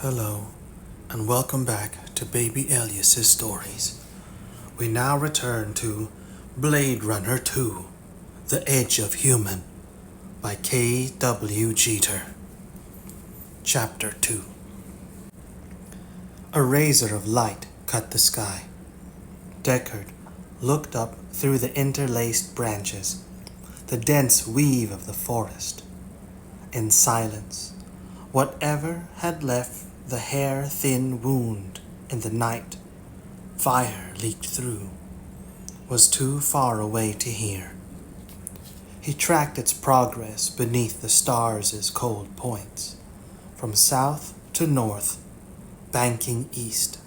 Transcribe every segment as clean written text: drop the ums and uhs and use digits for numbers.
Hello, and welcome back to Baby Elias's stories. We now return to Blade Runner 2, The Edge of Human by K.W. Jeter. Chapter 2. A razor of light cut the sky. Deckard looked up through the interlaced branches, the dense weave of the forest. In silence, whatever had left the hair-thin wound in the night fire leaked through was too far away to hear. He tracked its progress beneath the stars' cold points, from south to north, banking east.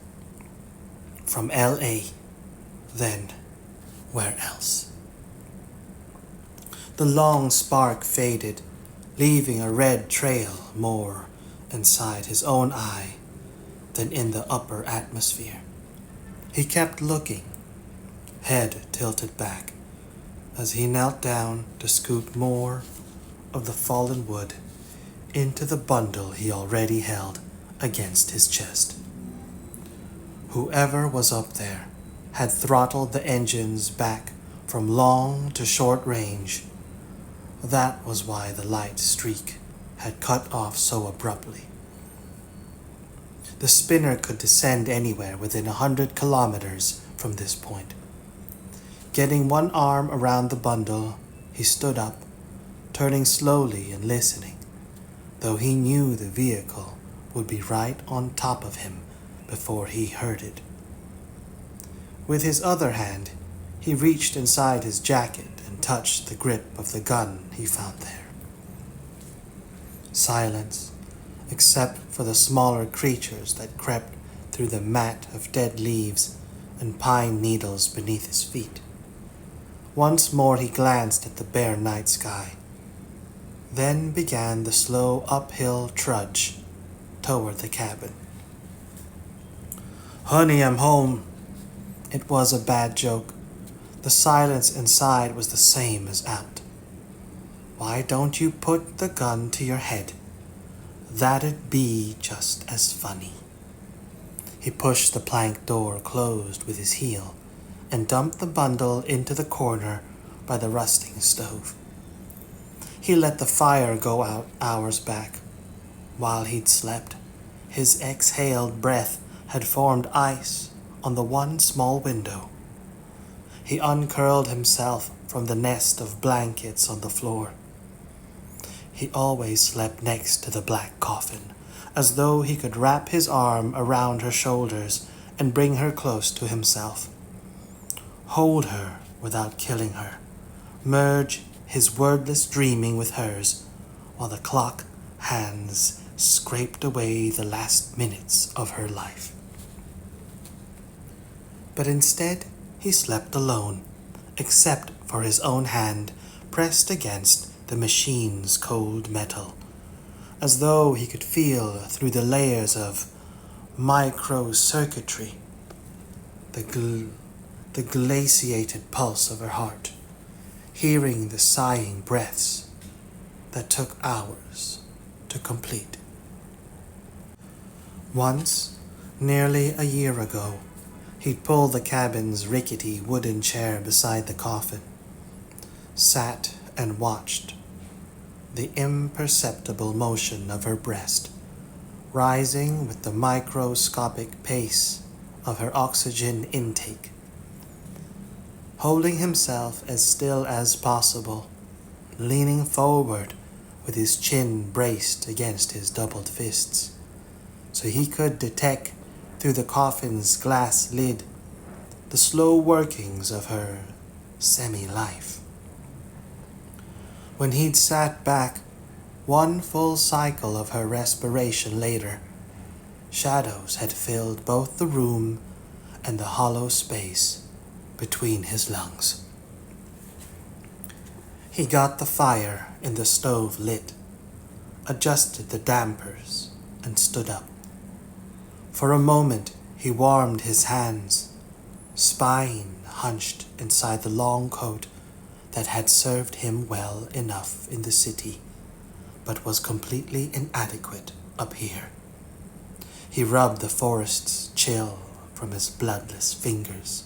From L.A., then where else? The long spark faded, leaving a red trail more inside his own eye than in the upper atmosphere. He kept looking, head tilted back, as he knelt down to scoop more of the fallen wood into the bundle he already held against his chest. Whoever was up there had throttled the engines back from long to short range. That was why the light streak had cut off so abruptly. The spinner could descend anywhere within 100 kilometers from this point. Getting one arm around the bundle, he stood up, turning slowly and listening, though he knew the vehicle would be right on top of him before he heard it. With his other hand, he reached inside his jacket and touched the grip of the gun he found there. Silence, except for the smaller creatures that crept through the mat of dead leaves and pine needles beneath his feet. Once more he glanced at the bare night sky. Then began the slow uphill trudge toward the cabin. "Honey, I'm home." It was a bad joke. The silence inside was the same as out. "Why don't you put the gun to your head? That'd be just as funny." He pushed the plank door closed with his heel and dumped the bundle into the corner by the rusting stove. He let the fire go out hours back. While he'd slept, his exhaled breath had formed ice on the one small window. He uncurled himself from the nest of blankets on the floor. He always slept next to the black coffin, as though he could wrap his arm around her shoulders and bring her close to himself. Hold her without killing her, merge his wordless dreaming with hers, while the clock hands scraped away the last minutes of her life. But instead, he slept alone, except for his own hand pressed against the machine's cold metal, as though he could feel through the layers of micro-circuitry the glaciated pulse of her heart, hearing the sighing breaths that took hours to complete. Once, nearly a year ago, he'd pulled the cabin's rickety wooden chair beside the coffin, sat and watched the imperceptible motion of her breast, rising with the microscopic pace of her oxygen intake. Holding himself as still as possible, leaning forward with his chin braced against his doubled fists, so he could detect through the coffin's glass lid the slow workings of her semi-life. When he'd sat back, one full cycle of her respiration later, shadows had filled both the room and the hollow space between his lungs. He got the fire in the stove lit, adjusted the dampers, and stood up. For a moment, he warmed his hands, spine hunched inside the long coat that had served him well enough in the city, but was completely inadequate up here. He rubbed the forest's chill from his bloodless fingers,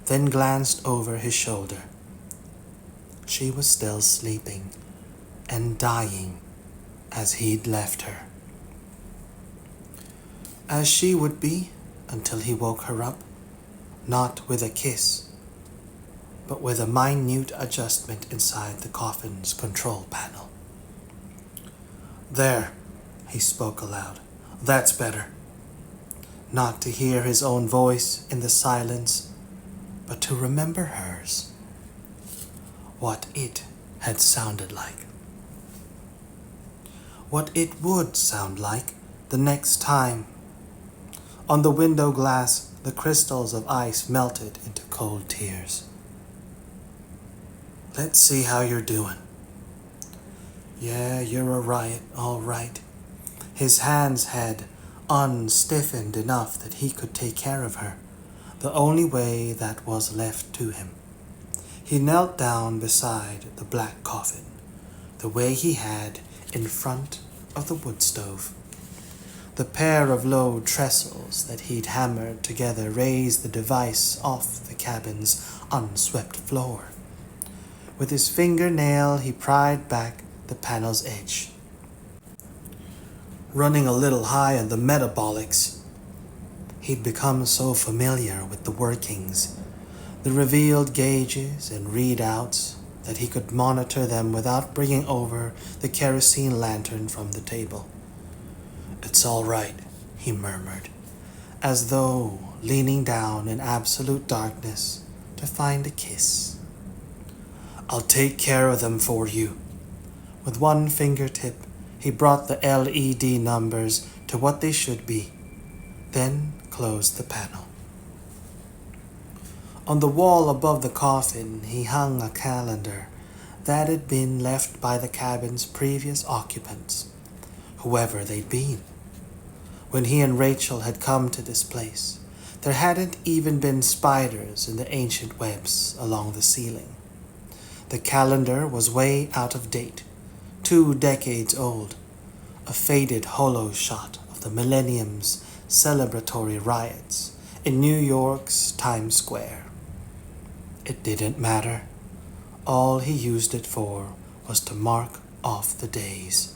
then glanced over his shoulder. She was still sleeping and dying as he'd left her. As she would be until he woke her up, not with a kiss, but with a minute adjustment inside the coffin's control panel. "There," he spoke aloud. "That's better." Not to hear his own voice in the silence, but to remember hers. What it had sounded like. What it would sound like the next time. On the window glass, the crystals of ice melted into cold tears. "Let's see how you're doing." "Yeah, you're all right." His hands had unstiffened enough that he could take care of her, the only way that was left to him. He knelt down beside the black coffin, the way he had in front of the wood stove. The pair of low trestles that he'd hammered together raised the device off the cabin's unswept floor. With his fingernail, he pried back the panel's edge. Running a little high on the metabolics, he'd become so familiar with the workings, the revealed gauges and readouts, that he could monitor them without bringing over the kerosene lantern from the table. "It's all right," he murmured, as though leaning down in absolute darkness to find a kiss. "I'll take care of them for you." With one fingertip, he brought the LED numbers to what they should be, then closed the panel. On the wall above the coffin, he hung a calendar that had been left by the cabin's previous occupants, whoever they'd been. When he and Rachael had come to this place, there hadn't even been spiders in the ancient webs along the ceiling. The calendar was way out of date, 2 decades old, a faded holo shot of the millennium's celebratory riots in New York's Times Square. It didn't matter. All he used it for was to mark off the days,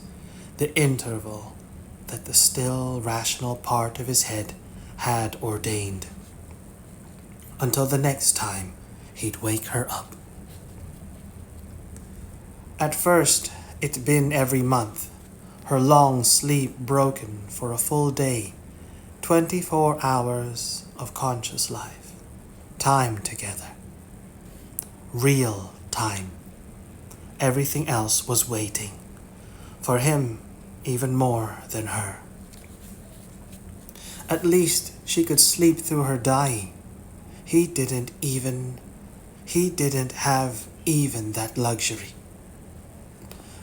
the interval that the still rational part of his head had ordained, until the next time he'd wake her up. At first, it'd been every month, her long sleep broken for a full day, 24 hours of conscious life, time together. Real time. Everything else was waiting, for him even more than her. At least she could sleep through her dying. He didn't have even that luxury.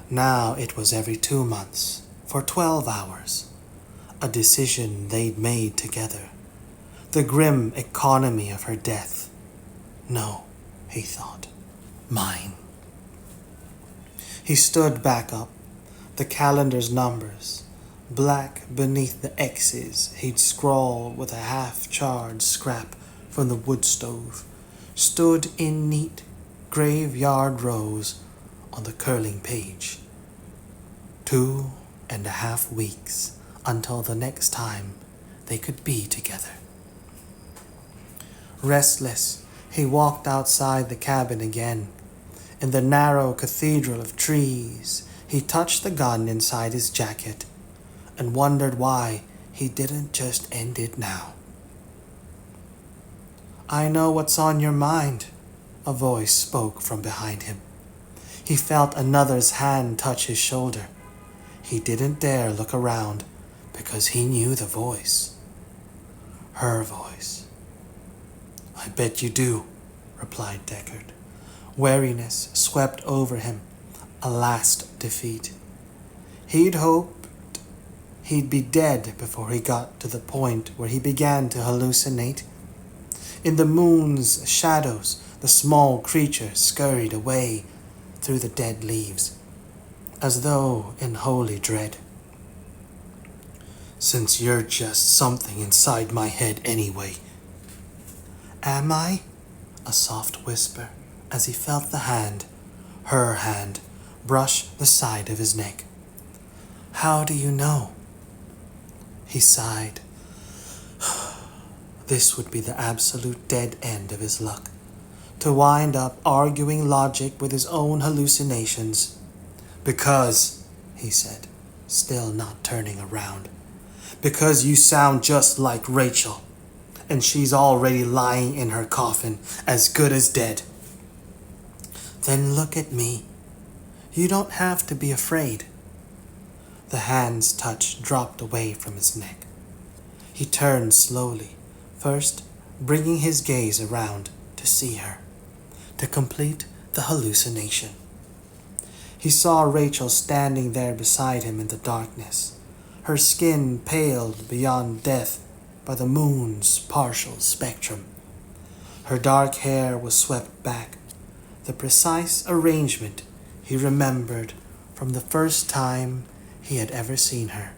Now it was every 2 months, for 12 hours, a decision they'd made together, the grim economy of her death. No, he thought, mine. He stood back up, the calendar's numbers, black beneath the X's he'd scrawled with a half-charred scrap from the wood stove, stood in neat graveyard rows on the curling page. 2.5 weeks until the next time they could be together. Restless, he walked outside the cabin again. In the narrow cathedral of trees, he touched the gun inside his jacket and wondered why he didn't just end it now. "I know what's on your mind," a voice spoke from behind him. He felt another's hand touch his shoulder. He didn't dare look around because he knew the voice. Her voice. "I bet you do," replied Deckard. Weariness swept over him, a last defeat. He'd hoped he'd be dead before he got to the point where he began to hallucinate. In the moon's shadows, the small creature scurried away through the dead leaves, as though in holy dread. since you're just something inside my head anyway. Am I? A soft whisper as he felt her hand, brush the side of his neck. How do you know? He sighed. This would be the absolute dead end of his luck. To wind up arguing logic with his own hallucinations. Because, he said, still not turning around, because you sound just like Rachael, and she's already lying in her coffin, as good as dead. Then look at me. You don't have to be afraid. The hand's touch dropped away from his neck. He turned slowly, first bringing his gaze around to see her, to complete the hallucination. He saw Rachael standing there beside him in the darkness, her skin paled beyond death by the moon's partial spectrum. Her dark hair was swept back, the precise arrangement he remembered from the first time he had ever seen her,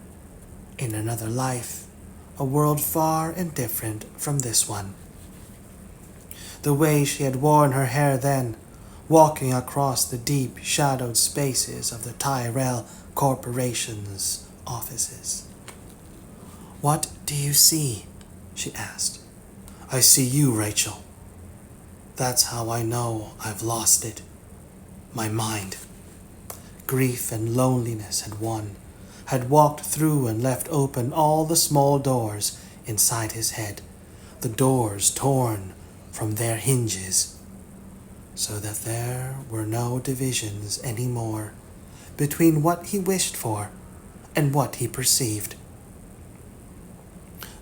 in another life, a world far and different from this one. The way she had worn her hair then, walking across the deep shadowed spaces of the Tyrell Corporation's offices. What do you see? She asked. I see you, Rachael. That's how I know I've lost it. My mind. Grief and loneliness had won, had walked through and left open all the small doors inside his head, the doors torn from their hinges, so that there were no divisions any more between what he wished for and what he perceived.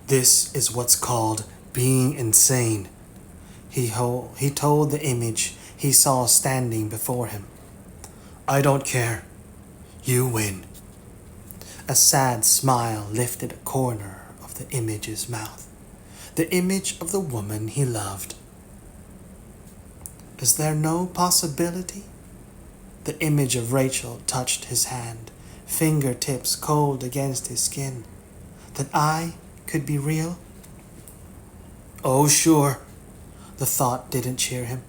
This is what's called being insane, he told the image he saw standing before him. I don't care. You win. A sad smile lifted a corner of the image's mouth, the image of the woman he loved. Is there no possibility? The image of Rachael touched his hand, fingertips cold against his skin, that I could be real? Oh, sure. The thought didn't cheer him.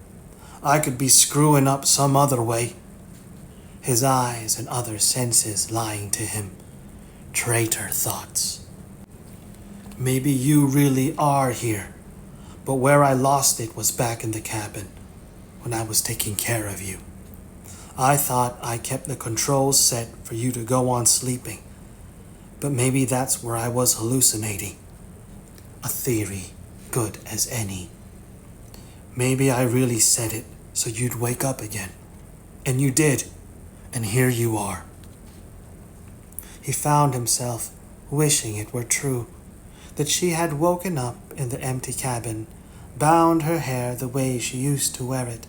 I could be screwing up some other way. His eyes and other senses lying to him. Traitor thoughts. Maybe you really are here, but where I lost it was back in the cabin, when I was taking care of you. I thought I kept the controls set for you to go on sleeping, but maybe that's where I was hallucinating. A theory, good as any. Maybe I really said it so you'd wake up again. And you did, and here you are. He found himself wishing it were true, that she had woken up in the empty cabin, bound her hair the way she used to wear it,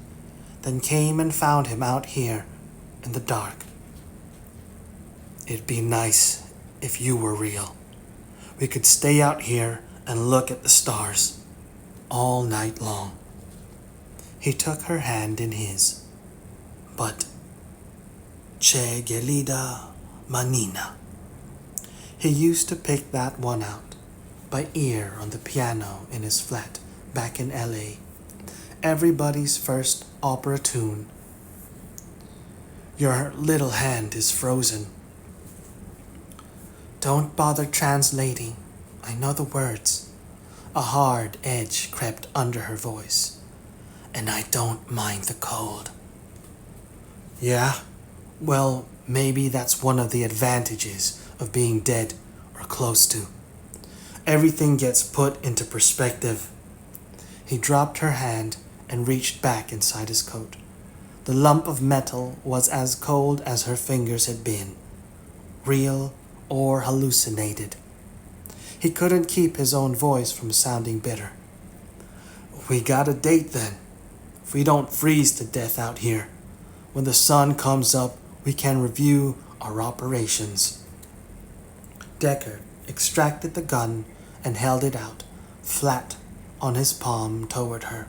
then came and found him out here in the dark. It'd be nice if you were real. We could stay out here and look at the stars all night long. He took her hand in his. But Che Gelida Manina. He used to pick that one out by ear on the piano in his flat back in LA. Everybody's first opera tune. Your little hand is frozen. Don't bother translating. I know the words. A hard edge crept under her voice. And I don't mind the cold. Yeah? Well, maybe that's one of the advantages of being dead or close to. Everything gets put into perspective. He dropped her hand and reached back inside his coat. The lump of metal was as cold as her fingers had been, real or hallucinated. He couldn't keep his own voice from sounding bitter. We got a date then. If we don't freeze to death out here, when the sun comes up, we can review our operations. Deckard extracted the gun and held it out, flat on his palm toward her.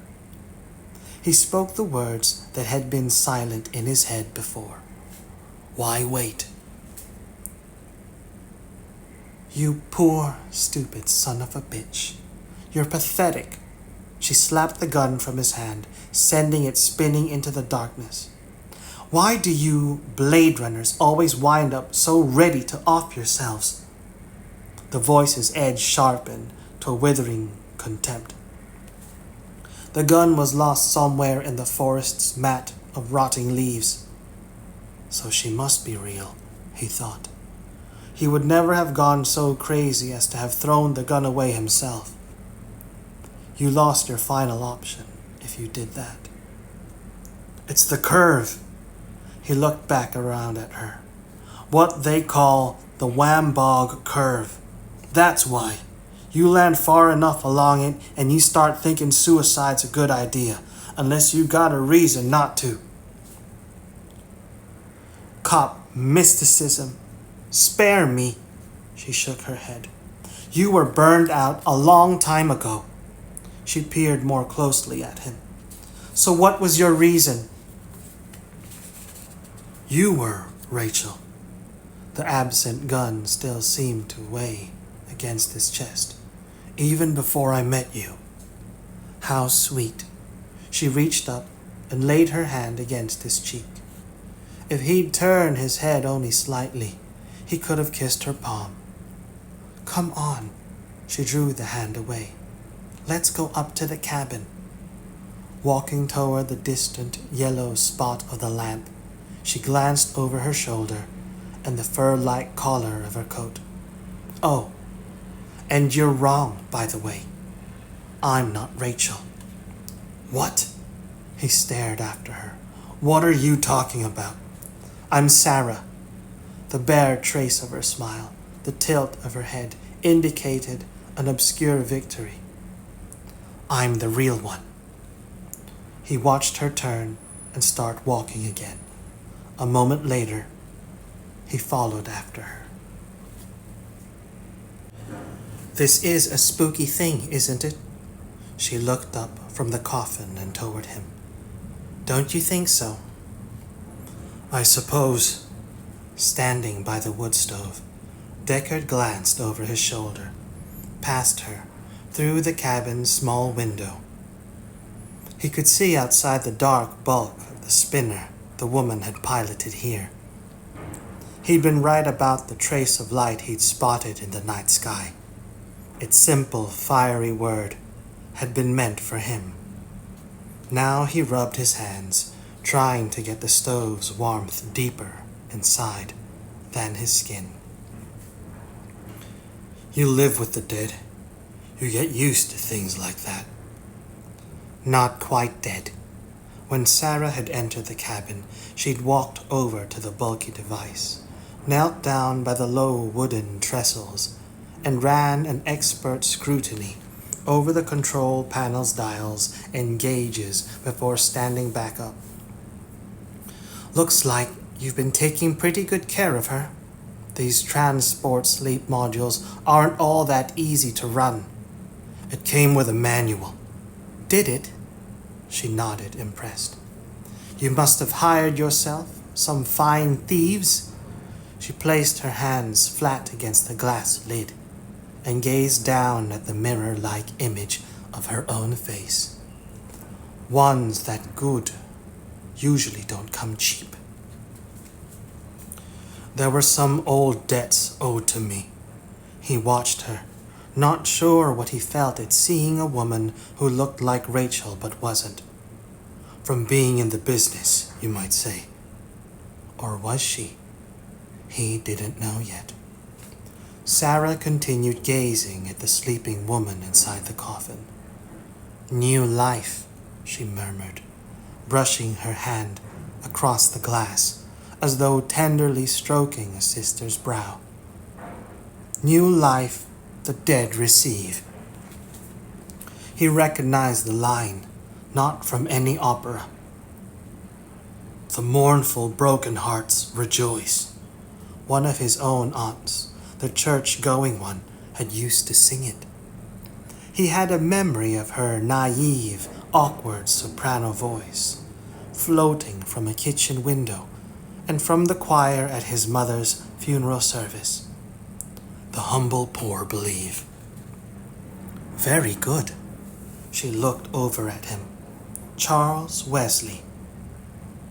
He spoke the words that had been silent in his head before. Why wait? You poor, stupid son of a bitch. You're pathetic. She slapped the gun from his hand, sending it spinning into the darkness. Why do you Blade Runners always wind up so ready to off yourselves? The voice's edge sharpened to a withering contempt. The gun was lost somewhere in the forest's mat of rotting leaves. So she must be real, he thought. He would never have gone so crazy as to have thrown the gun away himself. You lost your final option if you did that. It's the curve. He looked back around at her. What they call the Wambog curve. That's why. You land far enough along it and you start thinking suicide's a good idea, unless you got a reason not to. Cop mysticism. Spare me. She shook her head. You were burned out a long time ago. She peered more closely at him. So what was your reason? You were, Rachael. The absent gun still seemed to weigh against his chest. Even before I met you. How sweet. She reached up and laid her hand against his cheek. If he'd turned his head only slightly, he could have kissed her palm. Come on. She drew the hand away. Let's go up to the cabin. Walking toward the distant yellow spot of the lamp, she glanced over her shoulder and the fur-like collar of her coat. Oh, and you're wrong, by the way. I'm not Rachael. What? He stared after her. What are you talking about? I'm Sarah. The bare trace of her smile, the tilt of her head, indicated an obscure victory. I'm the real one. He watched her turn and start walking again. A moment later, he followed after her. This is a spooky thing, isn't it? She looked up from the coffin and toward him. Don't you think so? I suppose. Standing by the wood stove, Deckard glanced over his shoulder, past her, through the cabin's small window. He could see outside the dark bulk of the spinner the woman had piloted here. He'd been right about the trace of light he'd spotted in the night sky. Its simple, fiery word had been meant for him. Now he rubbed his hands, trying to get the stove's warmth deeper inside than his skin. You live with the dead. You get used to things like that. Not quite dead. When Sarah had entered the cabin, she'd walked over to the bulky device, knelt down by the low wooden trestles, and ran an expert scrutiny over the control panel's dials and gauges before standing back up. Looks like you've been taking pretty good care of her. These transport sleep modules aren't all that easy to run. It came with a manual. Did it? She nodded, impressed. You must have hired yourself some fine thieves. She placed her hands flat against the glass lid and gazed down at the mirror-like image of her own face. Ones that good usually don't come cheap. There were some old debts owed to me. He watched her, not sure what he felt at seeing a woman who looked like Rachael but wasn't. From being in the business, you might say. Or was she? He didn't know yet. Sarah continued gazing at the sleeping woman inside the coffin. New life, she murmured, brushing her hand across the glass, as though tenderly stroking a sister's brow. New life the dead receive. He recognized the line, not from any opera. The mournful broken hearts rejoice. One of his own aunts, the church-going one, had used to sing it. He had a memory of her naive, awkward soprano voice, floating from a kitchen window and from the choir at his mother's funeral service. The humble poor believe. Very good. She looked over at him. Charles Wesley.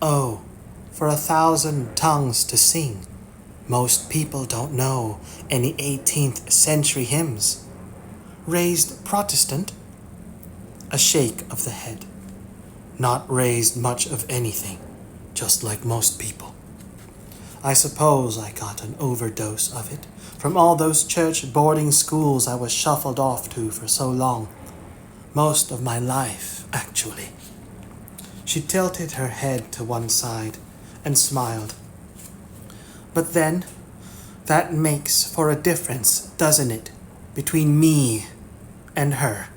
Oh, for 1,000 tongues to sing. Most people don't know any 18th century hymns. Raised Protestant? A shake of the head. Not raised much of anything, just like most people. I suppose I got an overdose of it from all those church boarding schools I was shuffled off to for so long. Most of my life, actually. She tilted her head to one side and smiled. But then, that makes for a difference, doesn't it, between me and her?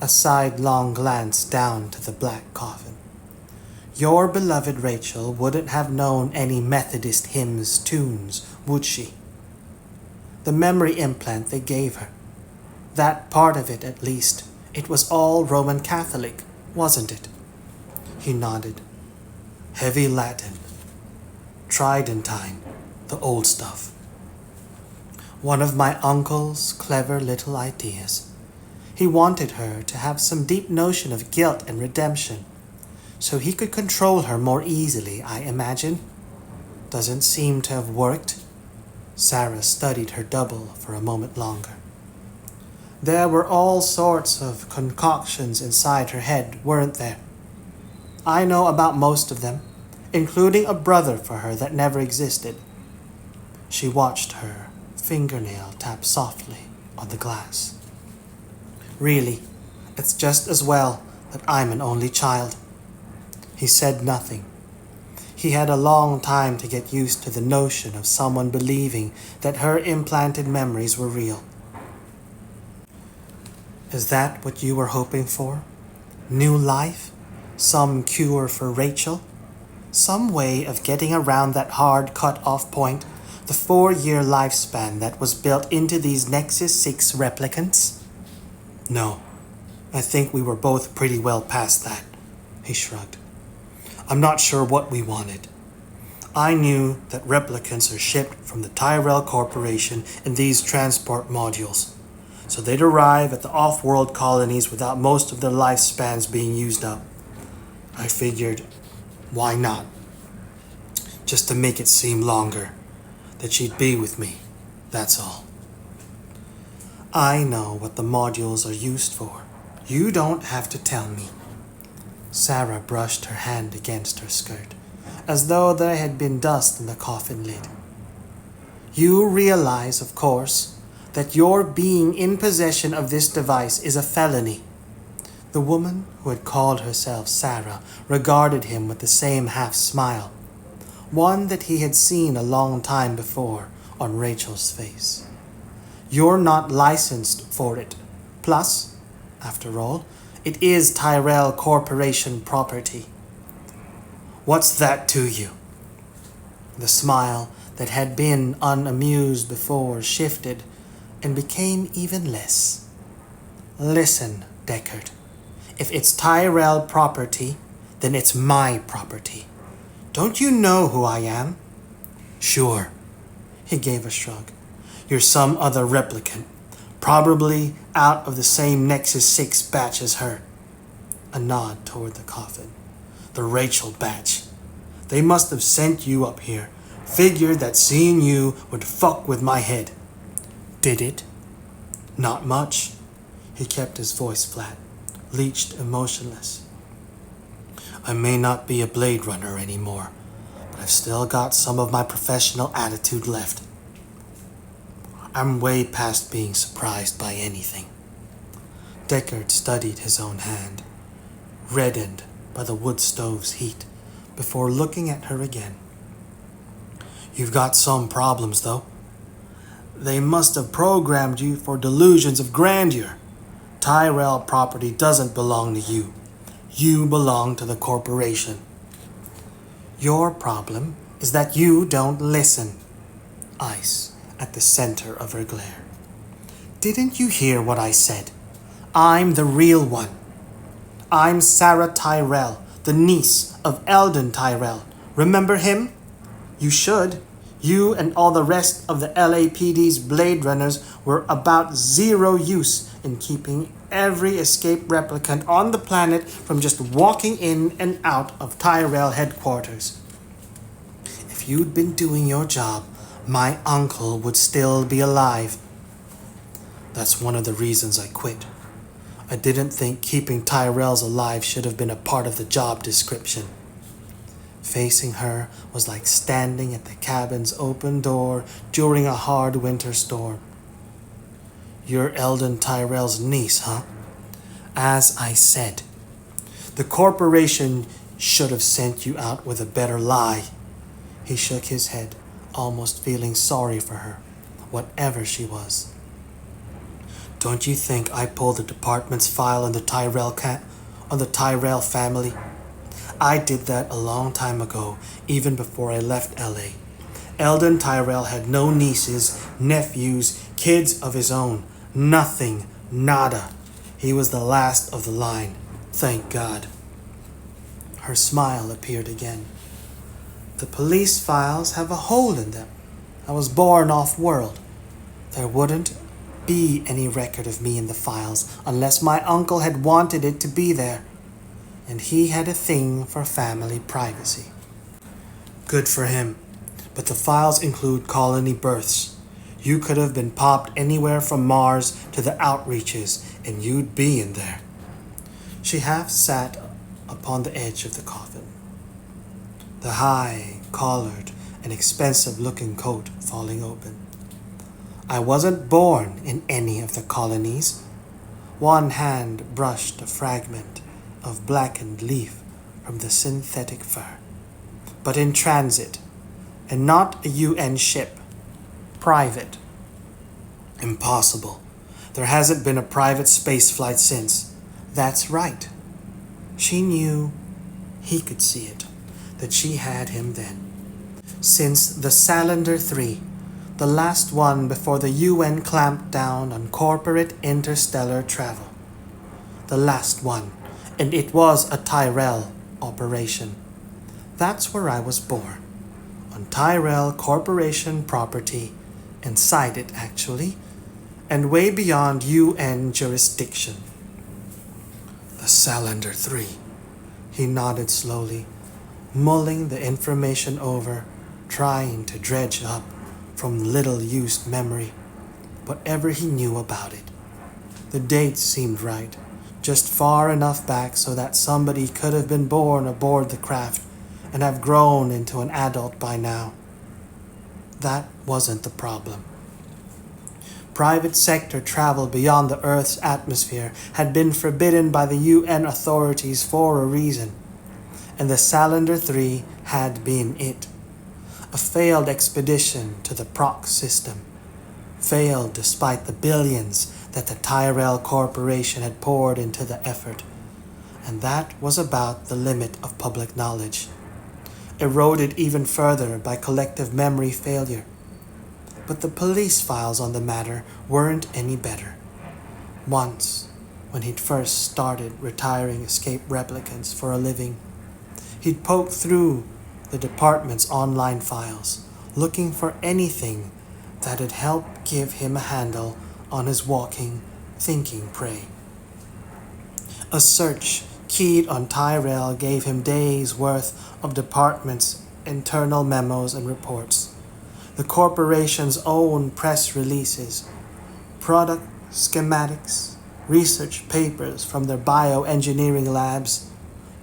A sidelong glance down to the black coffin. Your beloved Rachael wouldn't have known any Methodist hymns tunes, would she? The memory implant they gave her. That part of it, at least, it was all Roman Catholic, wasn't it? He nodded. Heavy Latin. Tridentine, the old stuff. One of my uncle's clever little ideas. He wanted her to have some deep notion of guilt and redemption, so he could control her more easily, I imagine. Doesn't seem to have worked. Sarah studied her double for a moment longer. There were all sorts of concoctions inside her head, weren't there? I know about most of them, including a brother for her that never existed. She watched her fingernail tap softly on the glass. Really, it's just as well that I'm an only child. He said nothing. He had a long time to get used to the notion of someone believing that her implanted memories were real. Is that what you were hoping for? New life? Some cure for Rachael? Some way of getting around that hard cut-off point, the 4-year lifespan that was built into these Nexus 6 replicants? No, I think we were both pretty well past that, he shrugged. I'm not sure what we wanted. I knew that replicants are shipped from the Tyrell Corporation in these transport modules, so they'd arrive at the off-world colonies without most of their lifespans being used up. I figured, why not? Just to make it seem longer, that she'd be with me, that's all. I know what the modules are used for. You don't have to tell me. Sarah brushed her hand against her skirt, as though there had been dust in the coffin lid. You realize, of course, that your being in possession of this device is a felony. The woman who had called herself Sarah regarded him with the same half-smile, one that he had seen a long time before on Rachael's face. You're not licensed for it. Plus, after all, it is Tyrell Corporation property. What's that to you? The smile that had been unamused before shifted and became even less. Listen, Deckard. If it's Tyrell property, then it's my property. Don't you know who I am? Sure. He gave a shrug. You're some other replicant, probably out of the same Nexus 6 batch as her. A nod toward the coffin. The Rachael batch. They must have sent you up here, figured that seeing you would fuck with my head. Did it? Not much. He kept his voice flat, leeched emotionless. I may not be a Blade Runner anymore, but I've still got some of my professional attitude left. I'm way past being surprised by anything. Deckard studied his own hand, reddened by the wood stove's heat, before looking at her again. You've got some problems, though. They must have programmed you for delusions of grandeur. Tyrell property doesn't belong to you. You belong to the corporation. Your problem is that you don't listen. Ice at the center of her glare. Didn't you hear what I said? I'm the real one. I'm Sarah Tyrell, the niece of Eldon Tyrell. Remember him? You should. You and all the rest of the LAPD's Blade Runners were about zero use in keeping every escaped replicant on the planet from just walking in and out of Tyrell headquarters. If you'd been doing your job, my uncle would still be alive. That's one of the reasons I quit. I didn't think keeping Tyrells alive should have been a part of the job description. Facing her was like standing at the cabin's open door during a hard winter storm. You're Eldon Tyrell's niece, huh? As I said, the corporation should have sent you out with a better lie. He shook his head, almost feeling sorry for her, whatever she was. Don't you think I pulled the department's file on the Tyrell family? I did that a long time ago, even before I left LA. Eldon Tyrell had no nieces, nephews, kids of his own. Nothing. Nada. He was the last of the line. Thank God. Her smile appeared again. The police files have a hole in them. I was born off-world. There wouldn't be any record of me in the files unless my uncle had wanted it to be there. And he had a thing for family privacy. Good for him. But the files include colony births. You could have been popped anywhere from Mars to the outreaches, and you'd be in there. She half sat upon the edge of the coffin, the high, collared, and expensive-looking coat falling open. I wasn't born in any of the colonies. One hand brushed a fragment of blackened leaf from the synthetic fur, but in transit, and not a UN ship. Private. Impossible. There hasn't been a private space flight since. That's right. She knew he could see it, that she had him then. Since the Salander 3, the last one before the UN clamped down on corporate interstellar travel. The last one, and it was a Tyrell operation. That's where I was born, on Tyrell Corporation property, inside it actually, and way beyond UN jurisdiction. The Salander 3. He nodded slowly, mulling the information over, trying to dredge up from little-used memory whatever he knew about it. The dates seemed right, just far enough back so that somebody could have been born aboard the craft and have grown into an adult by now. That wasn't the problem. Private sector travel beyond the Earth's atmosphere had been forbidden by the UN authorities for a reason, and the Salander 3 had been it. A failed expedition to the Proc system. Failed despite the billions that the Tyrell Corporation had poured into the effort, and that was about the limit of public knowledge. Eroded even further by collective memory failure. But the police files on the matter weren't any better. Once, when he'd first started retiring escaped replicants for a living, he'd poked through the department's online files, looking for anything that'd help give him a handle on his walking, thinking prey. A search keyed on Tyrell gave him days' worth of department's internal memos and reports, the corporation's own press releases, product schematics, research papers from their bioengineering labs,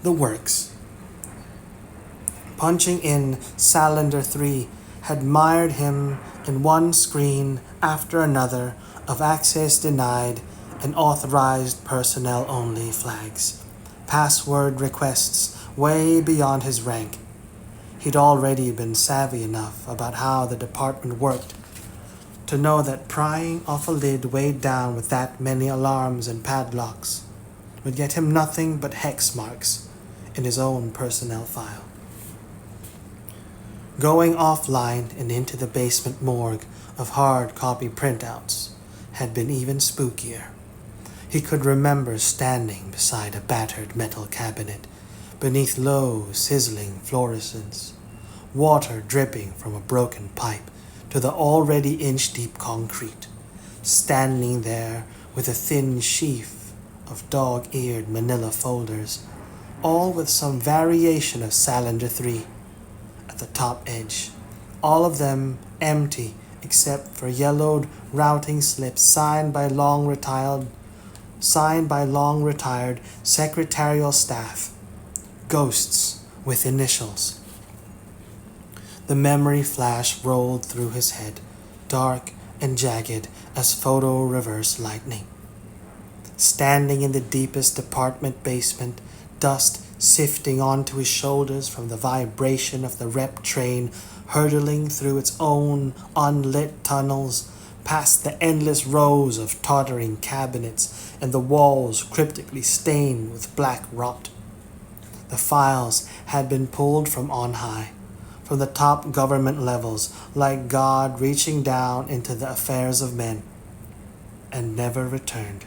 the works. Punching in Salander 3 had mired him in one screen after another of access denied and authorized personnel only flags, password requests way beyond his rank. He'd already been savvy enough about how the department worked to know that prying off a lid weighed down with that many alarms and padlocks would get him nothing but hex marks in his own personnel file. Going offline and into the basement morgue of hard copy printouts had been even spookier. He could remember standing beside a battered metal cabinet beneath low, sizzling fluorescence, water dripping from a broken pipe to the already inch-deep concrete, standing there with a thin sheaf of dog-eared manila folders, all with some variation of Salander 3 at the top edge, all of them empty except for yellowed routing slips signed by long retired secretarial staff, ghosts with initials. The memory flash rolled through his head, dark and jagged as photo reverse lightning. Standing in the deepest apartment basement, dust sifting onto his shoulders from the vibration of the rep train hurtling through its own unlit tunnels, past the endless rows of tottering cabinets and the walls cryptically stained with black rot. The files had been pulled from on high, from the top government levels, like God reaching down into the affairs of men, and never returned.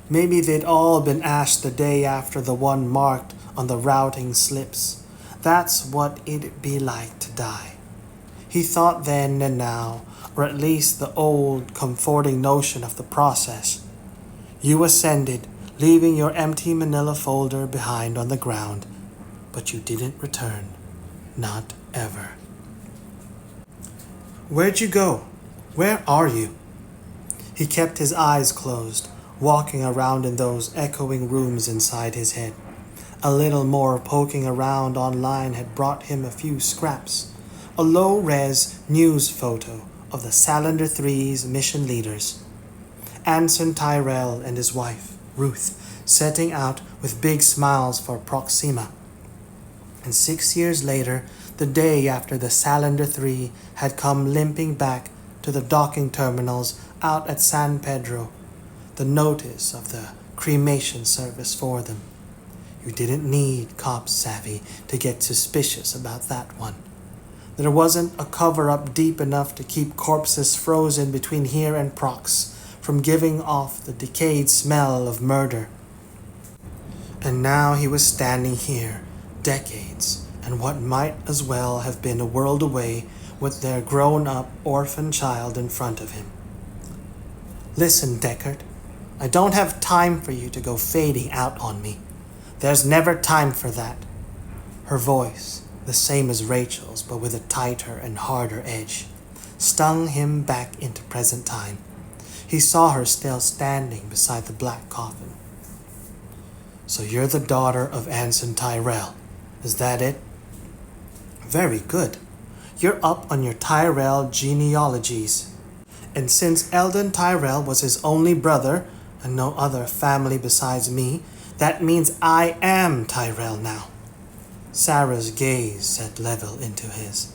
Maybe they'd all been ashed the day after the one marked on the routing slips. That's what it'd be like to die. He thought then and now, or at least the old, comforting notion of the process. You ascended, leaving your empty manila folder behind on the ground, but you didn't return. Not ever. Where'd you go? Where are you? He kept his eyes closed, walking around in those echoing rooms inside his head. A little more poking around online had brought him a few scraps. A low-res news photo of the Salander 3's mission leaders. Anson Tyrell and his wife, Ruth, setting out with big smiles for Proxima. And 6 years later, the day after the Salander 3 had come limping back to the docking terminals out at San Pedro, the notice of the cremation service for them. You didn't need cop savvy to get suspicious about that one. There wasn't a cover-up deep enough to keep corpses frozen between here and Prox from giving off the decayed smell of murder. And now he was standing here, decades, and what might as well have been a world away, with their grown-up orphan child in front of him. Listen, Deckard, I don't have time for you to go fading out on me. There's never time for that. Her voice, the same as Rachael's but with a tighter and harder edge, stung him back into present time. He saw her still standing beside the black coffin. So you're the daughter of Anson Tyrell, is that it? Very good. You're up on your Tyrell genealogies. And since Eldon Tyrell was his only brother, and no other family besides me, that means I am Tyrell now. Sarah's gaze set level into his.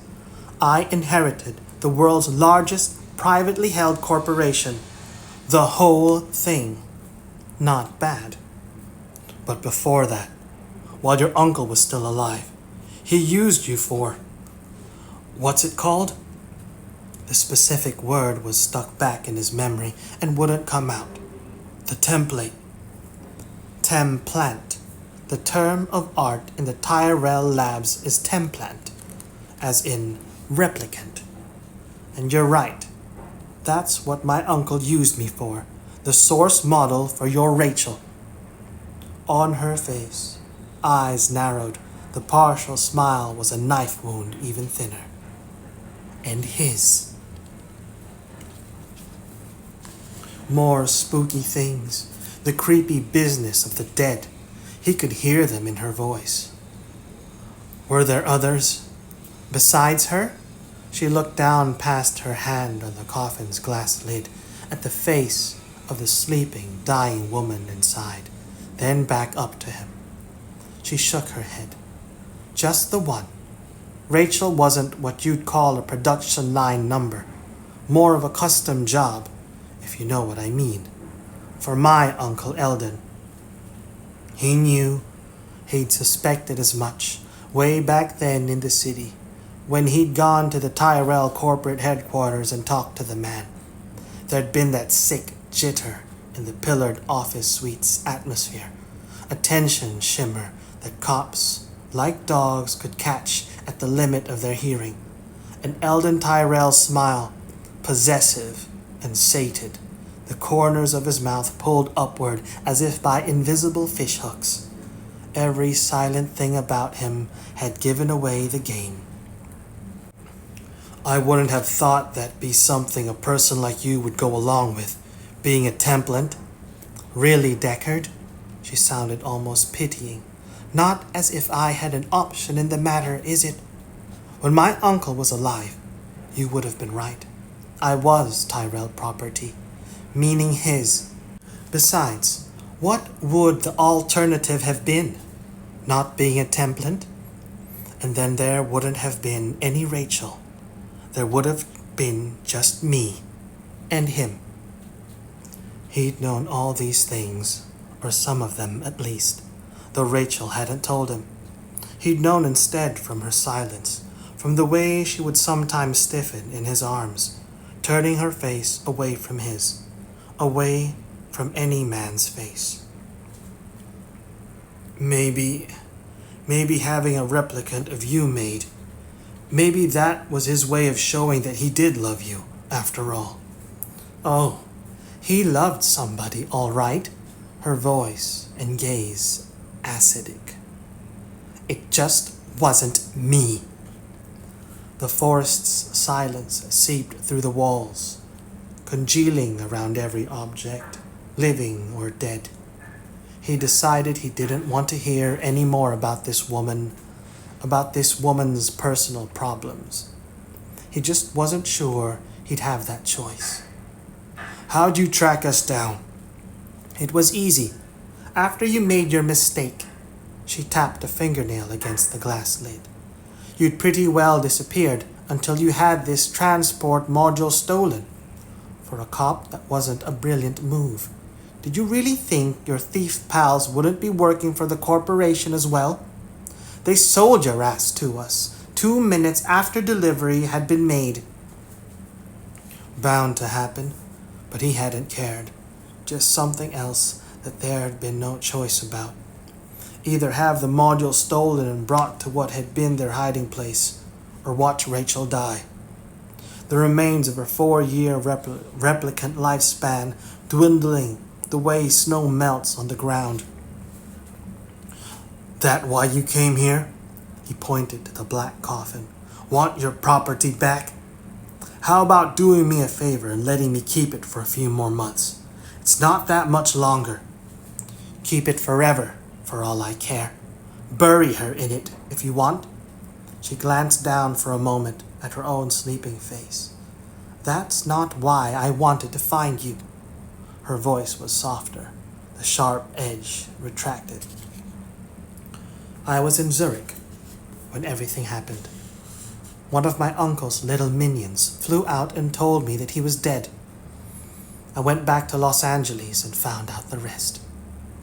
I inherited the world's largest privately held corporation. The whole thing. Not bad. But before that, while your uncle was still alive, he used you for... what's it called? The specific word was stuck back in his memory and wouldn't come out. The template. Templant. The term of art in the Tyrell labs is templant, as in replicant. And you're right. That's what my uncle used me for, the source model for your Rachael. On her face, eyes narrowed, the partial smile was a knife wound even thinner. And his. More spooky things, the creepy business of the dead. He could hear them in her voice. Were there others? Besides her? She looked down past her hand on the coffin's glass lid at the face of the sleeping, dying woman inside, then back up to him. She shook her head. Just the one. Rachael wasn't what you'd call a production line number, more of a custom job, if you know what I mean, for my Uncle Eldon. He knew, he'd suspected as much, way back then in the city, when he'd gone to the Tyrell corporate headquarters and talked to the man. There'd been that sick jitter in the pillared office suite's atmosphere, a tension shimmer that cops, like dogs, could catch at the limit of their hearing. An Eldon Tyrell smile, possessive and sated, the corners of his mouth pulled upward as if by invisible fishhooks. Every silent thing about him had given away the game. I wouldn't have thought that'd be something a person like you would go along with, being a Templant. Really, Deckard? She sounded almost pitying. Not as if I had an option in the matter, is it? When my uncle was alive, you would have been right. I was Tyrell property, meaning his. Besides, what would the alternative have been? Not being a Templant? And then there wouldn't have been any Rachael. There would have been just me and him. He'd known all these things, or some of them at least, though Rachael hadn't told him. He'd known instead from her silence, from the way she would sometimes stiffen in his arms, turning her face away from his, away from any man's face. Maybe having a replicant of you made, maybe that was his way of showing that he did love you, after all. Oh, he loved somebody, all right, her voice and gaze acidic. It just wasn't me. The forest's silence seeped through the walls, congealing around every object, living or dead. He decided he didn't want to hear any more about this woman's personal problems. He just wasn't sure he'd have that choice. How'd you track us down? It was easy. After you made your mistake, she tapped a fingernail against the glass lid. You'd pretty well disappeared until you had this transport module stolen. For a cop, that wasn't a brilliant move. Did you really think your thief pals wouldn't be working for the corporation as well? They sold your ass to us 2 minutes after delivery had been made. Bound to happen, but he hadn't cared. Just something else that there had been no choice about. Either have the module stolen and brought to what had been their hiding place, or watch Rachael die. The remains of her 4-year replicant lifespan dwindling the way snow melts on the ground. That why you came here? He pointed to the black coffin. Want your property back? How about doing me a favor and letting me keep it for a few more months? It's not that much longer. Keep it forever, for all I care. Bury her in it, if you want. She glanced down for a moment at her own sleeping face. That's not why I wanted to find you. Her voice was softer, the sharp edge retracted. I was in Zurich when everything happened. One of my uncle's little minions flew out and told me that he was dead. I went back to Los Angeles and found out the rest.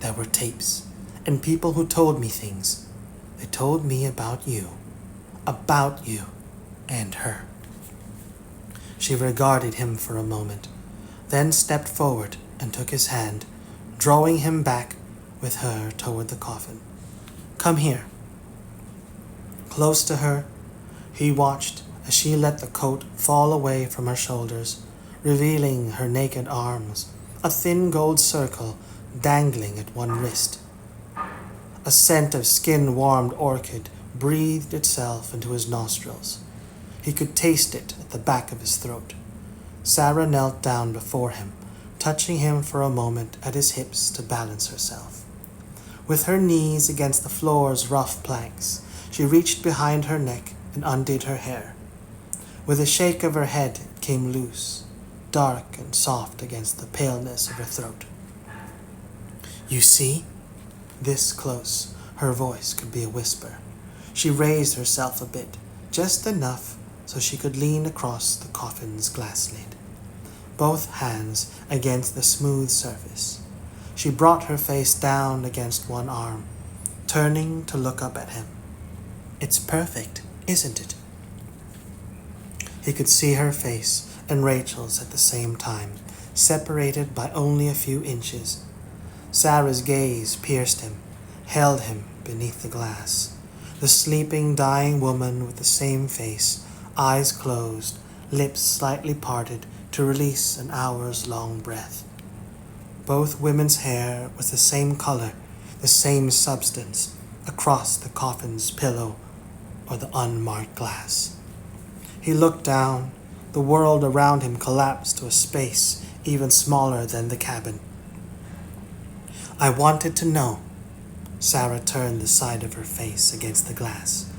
There were tapes and people who told me things. They told me about you and her. She regarded him for a moment, then stepped forward and took his hand, drawing him back with her toward the coffin. Come here. Close to her, he watched as she let the coat fall away from her shoulders, revealing her naked arms, a thin gold circle dangling at one wrist. A scent of skin-warmed orchid breathed itself into his nostrils. He could taste it at the back of his throat. Sarah knelt down before him, touching him for a moment at his hips to balance herself. With her knees against the floor's rough planks, she reached behind her neck and undid her hair. With a shake of her head, it came loose, dark and soft against the paleness of her throat. You see? This close, her voice could be a whisper. She raised herself a bit, just enough so she could lean across the coffin's glass lid, both hands against the smooth surface. She brought her face down against one arm, turning to look up at him. It's perfect, isn't it? He could see her face and Rachael's at the same time, separated by only a few inches. Sarah's gaze pierced him, held him beneath the glass. The sleeping, dying woman with the same face, eyes closed, lips slightly parted to release an hours-long breath. Both women's hair was the same color, the same substance, across the coffin's pillow or the unmarked glass. He looked down. The world around him collapsed to a space even smaller than the cabin. I wanted to know. Sarah turned the side of her face against the glass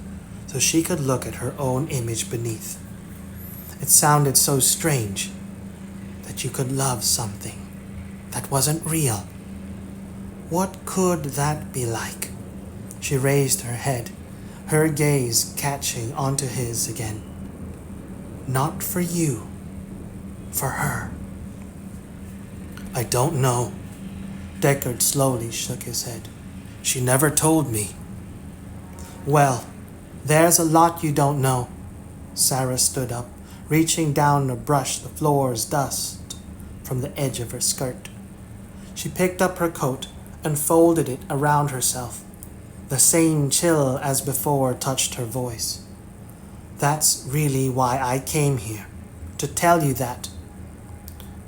so she could look at her own image beneath. It sounded so strange that you could love something that wasn't real. What could that be like? She raised her head, her gaze catching onto his again. Not for you, for her. I don't know. Deckard slowly shook his head. She never told me. Well, there's a lot you don't know. Sarah stood up, reaching down to brush the floor's dust from the edge of her skirt. She picked up her coat and folded it around herself. The same chill as before touched her voice. That's really why I came here, to tell you that.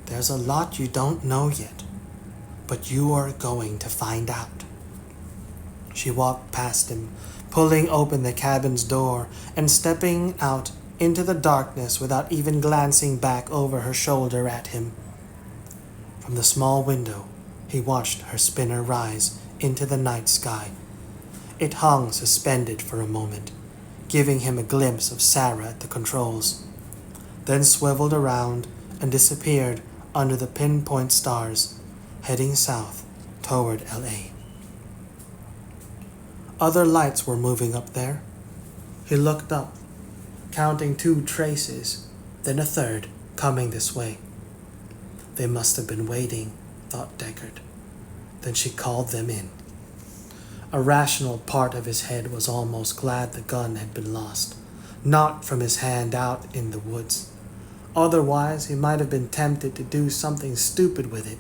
There's a lot you don't know yet, but you are going to find out. She walked past him, pulling open the cabin's door and stepping out into the darkness without even glancing back over her shoulder at him. From the small window, he watched her spinner rise into the night sky. It hung suspended for a moment, giving him a glimpse of Sarah at the controls, then swiveled around and disappeared under the pinpoint stars, heading south toward LA. Other lights were moving up there. He looked up, counting 2 traces, then a third coming this way. They must have been waiting, thought Deckard. Then she called them in. A rational part of his head was almost glad the gun had been lost, not from his hand out in the woods. Otherwise, he might have been tempted to do something stupid with it,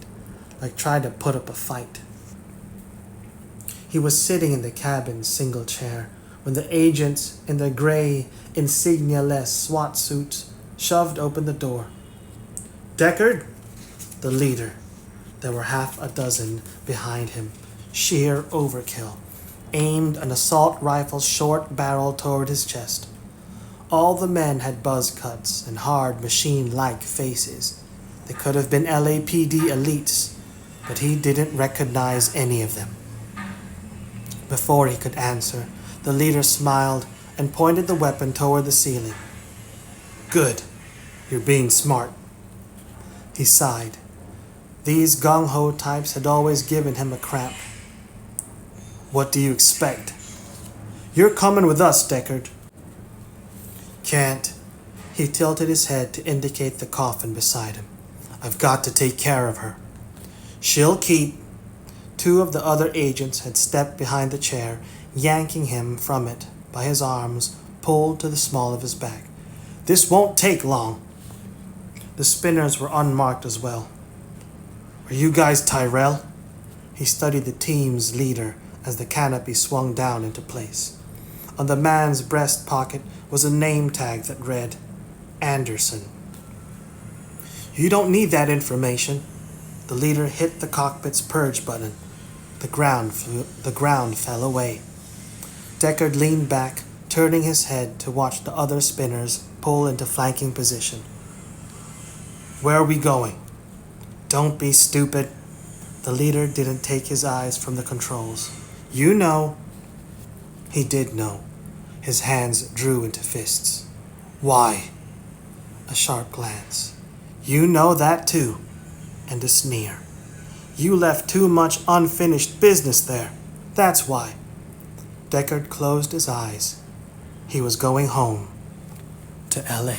like try to put up a fight. He was sitting in the cabin's single chair when the agents in their gray, insignia-less SWAT suits shoved open the door. Deckard, the leader. There were half a dozen behind him, sheer overkill, aimed an assault rifle's short barrel toward his chest. All the men had buzz cuts and hard machine-like faces. They could have been LAPD elites, but he didn't recognize any of them. Before he could answer, the leader smiled and pointed the weapon toward the ceiling. Good. You're being smart. He sighed. These gung-ho types had always given him a cramp. What do you expect? You're coming with us, Deckard. Can't. He tilted his head to indicate the coffin beside him. I've got to take care of her. She'll keep. 2 of the other agents had stepped behind the chair, yanking him from it by his arms pulled to the small of his back. This won't take long. The spinners were unmarked as well. Are you guys Tyrell? He studied the team's leader as the canopy swung down into place. On the man's breast pocket was a name tag that read, Anderson. You don't need that information. The leader hit the cockpit's purge button. The ground fell away. Deckard leaned back, turning his head to watch the other spinners pull into flanking position. Where are we going? Don't be stupid. The leader didn't take his eyes from the controls. You know. He did know. His hands drew into fists. Why? A sharp glance. You know that too. And a sneer. You left too much unfinished business there. That's why. Deckard closed his eyes. He was going home to LA.